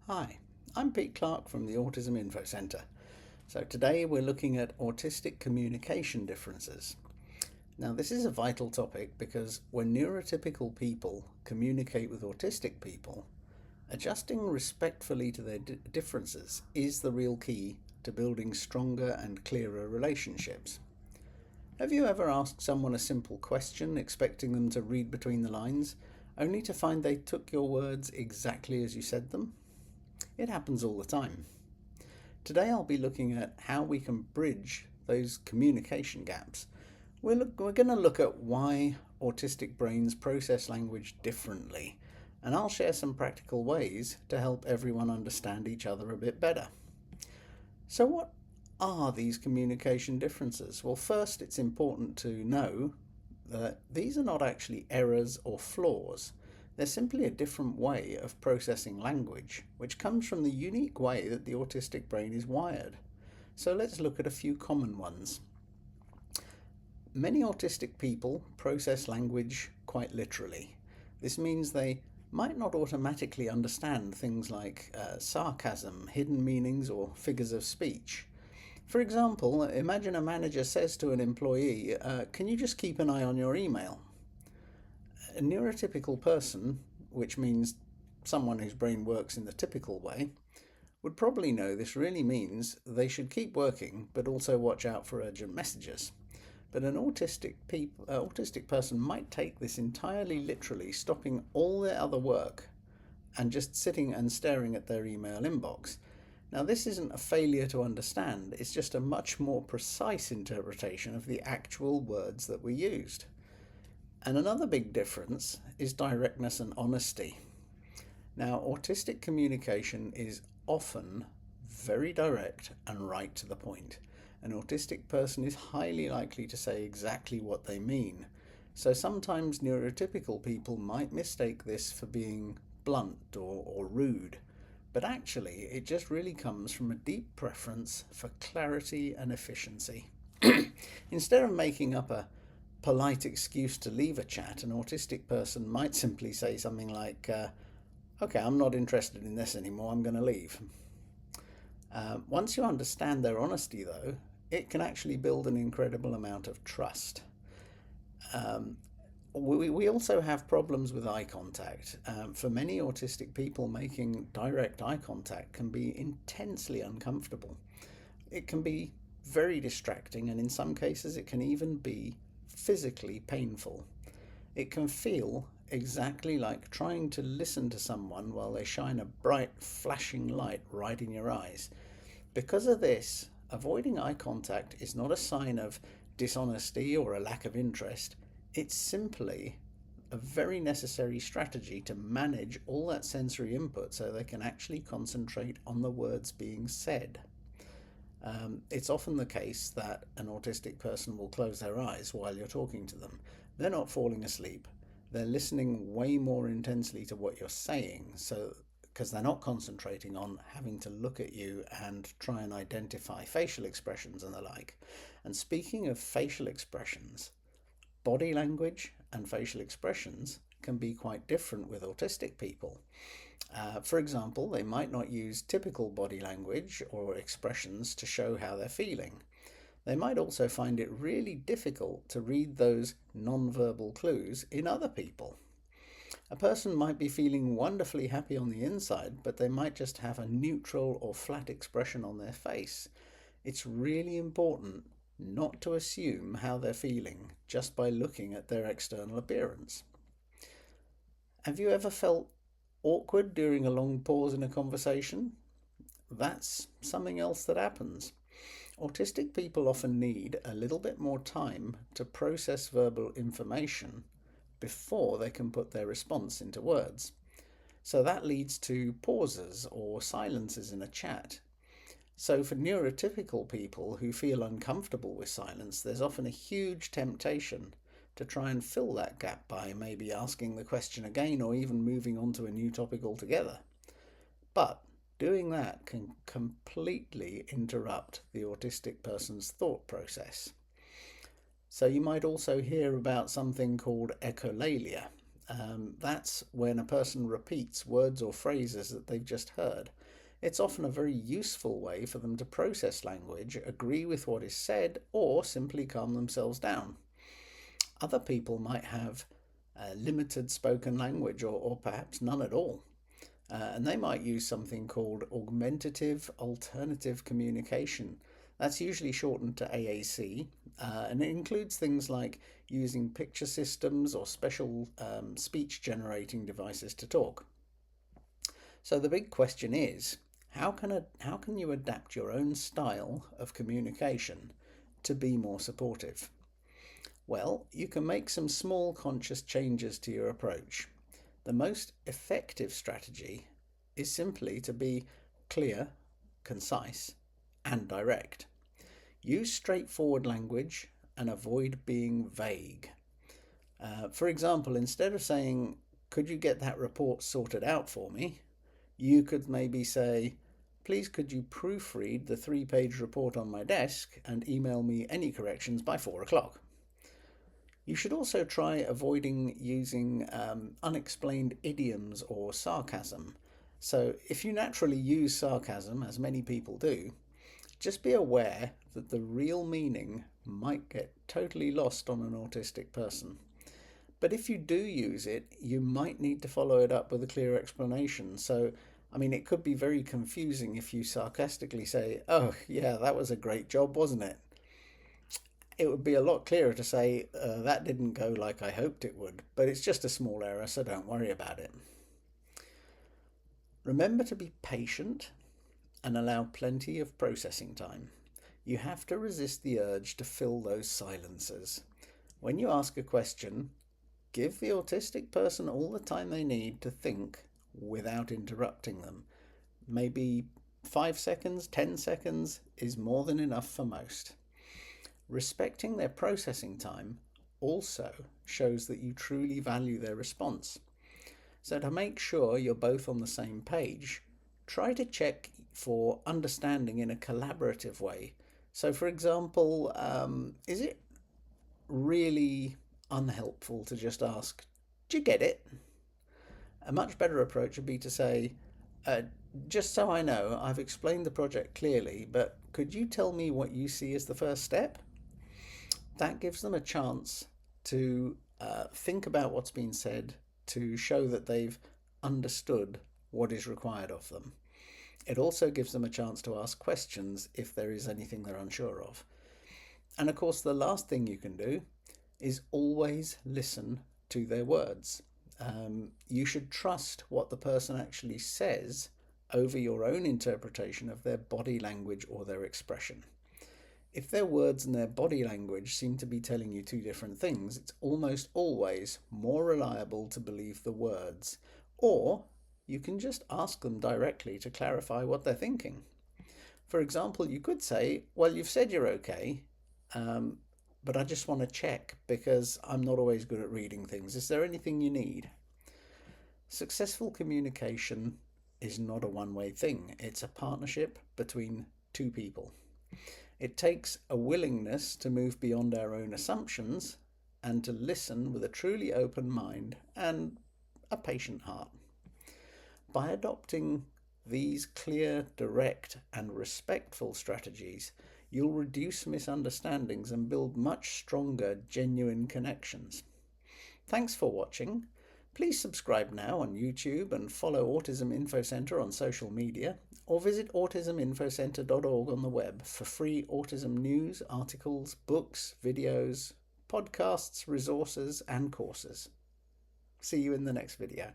Hi, I'm Pete Clark from the Autism Info Centre. So today we're looking at autistic communication differences. Now, this is a vital topic because when neurotypical people communicate with autistic people, adjusting respectfully to their differences is the real key to building stronger and clearer relationships. Have you ever asked someone a simple question expecting them to read between the lines, only to find they took your words exactly as you said them? It happens all the time. Today I'll be looking at how we can bridge those communication gaps. We're going to look at why autistic brains process language differently, and I'll share some practical ways to help everyone understand each other a bit better. So, what are these communication differences? Well, first, it's important to know that these are not actually errors or flaws. They're simply a different way of processing language, which comes from the unique way that the autistic brain is wired. So let's look at a few common ones. Many autistic people process language quite literally. This means they might not automatically understand things like sarcasm, hidden meanings, or figures of speech. For example, imagine a manager says to an employee, can you just keep an eye on your email? A neurotypical person, which means someone whose brain works in the typical way, would probably know this really means they should keep working but also watch out for urgent messages. But an autistic person might take this entirely literally, stopping all their other work and just sitting and staring at their email inbox. Now, this isn't a failure to understand, it's just a much more precise interpretation of the actual words that were used. And another big difference is directness and honesty. Now, autistic communication is often very direct and right to the point. An autistic person is highly likely to say exactly what they mean. So sometimes neurotypical people might mistake this for being blunt or rude. But actually, it just really comes from a deep preference for clarity and efficiency. Instead of making up a polite excuse to leave a chat, an autistic person might simply say something like, okay, I'm not interested in this anymore, I'm going to leave. Once you understand their honesty, though, it can actually build an incredible amount of trust. Um, we also have problems with eye contact. For many autistic people, making direct eye contact can be intensely uncomfortable. It can be very distracting, and in some cases, it can even be physically painful. It can feel exactly like trying to listen to someone while they shine a bright, flashing light right in your eyes. Because of this, avoiding eye contact is not a sign of dishonesty or a lack of interest. It's simply a very necessary strategy to manage all that sensory input so they can actually concentrate on the words being said. It's often the case that an autistic person will close their eyes while you're talking to them. They're not falling asleep. They're listening way more intensely to what you're saying, so because they're not concentrating on having to look at you and try and identify facial expressions and the like. And speaking of facial expressions, body language and facial expressions can be quite different with autistic people. For example, they might not use typical body language or expressions to show how they're feeling. They might also find it really difficult to read those non-verbal clues in other people. A person might be feeling wonderfully happy on the inside, but they might just have a neutral or flat expression on their face. It's really important not to assume how they're feeling just by looking at their external appearance. Have you ever felt awkward during a long pause in a conversation? That's something else that happens. Autistic people often need a little bit more time to process verbal information before they can put their response into words. So that leads to pauses or silences in a chat. So for neurotypical people who feel uncomfortable with silence, there's often a huge temptation to try and fill that gap by maybe asking the question again or even moving on to a new topic altogether. But doing that can completely interrupt the autistic person's thought process. So you might also hear about something called echolalia. That's when a person repeats words or phrases that they've just heard. It's often a very useful way for them to process language, agree with what is said, or simply calm themselves down. Other people might have limited spoken language or perhaps none at all. And they might use something called augmentative alternative communication. That's usually shortened to AAC, and it includes things like using picture systems or special speech generating devices to talk. So the big question is, how can you adapt your own style of communication to be more supportive? Well, you can make some small conscious changes to your approach. The most effective strategy is simply to be clear, concise, and direct. Use straightforward language and avoid being vague. For example, instead of saying, "Could you get that report sorted out for me?" you could maybe say, "Please, could you proofread the 3-page report on my desk and email me any corrections by 4 o'clock?" You should also try avoiding using unexplained idioms or sarcasm. So, if you naturally use sarcasm, as many people do, just be aware that the real meaning might get totally lost on an autistic person. But if you do use it, you might need to follow it up with a clear explanation. So, it could be very confusing if you sarcastically say, "Oh, yeah, that was a great job, wasn't it?" It would be a lot clearer to say, "That didn't go like I hoped it would, but it's just a small error, so don't worry about it." Remember to be patient and allow plenty of processing time. You have to resist the urge to fill those silences. When you ask a question, give the autistic person all the time they need to think without interrupting them. Maybe 5 seconds, 10 seconds is more than enough for most. Respecting their processing time also shows that you truly value their response. So, to make sure you're both on the same page, try to check for understanding in a collaborative way. So, for example, is it really unhelpful to just ask, "Do you get it?" A much better approach would be to say, uh, "Just so I know, I've explained the project clearly, but could you tell me what you see as the first step?" That gives them a chance to think about what's been said, to show that they've understood what is required of them. It also gives them a chance to ask questions if there is anything they're unsure of. And of course, the last thing you can do is always listen to their words. You should trust what the person actually says over your own interpretation of their body language or their expression. If their words and their body language seem to be telling you two different things, it's almost always more reliable to believe the words. Or you can just ask them directly to clarify what they're thinking. For example, you could say, "Well, you've said you're okay, but I just want to check because I'm not always good at reading things. Is there anything you need?" Successful communication is not a one-way thing. It's a partnership between two people. It takes a willingness to move beyond our own assumptions and to listen with a truly open mind and a patient heart. By adopting these clear, direct, and respectful strategies, you'll reduce misunderstandings and build much stronger, genuine connections. Thanks for watching. Please subscribe now on YouTube and follow Autism Info Centre on social media, or visit autisminfocenter.org on the web for free autism news, articles, books, videos, podcasts, resources, and courses. See you in the next video.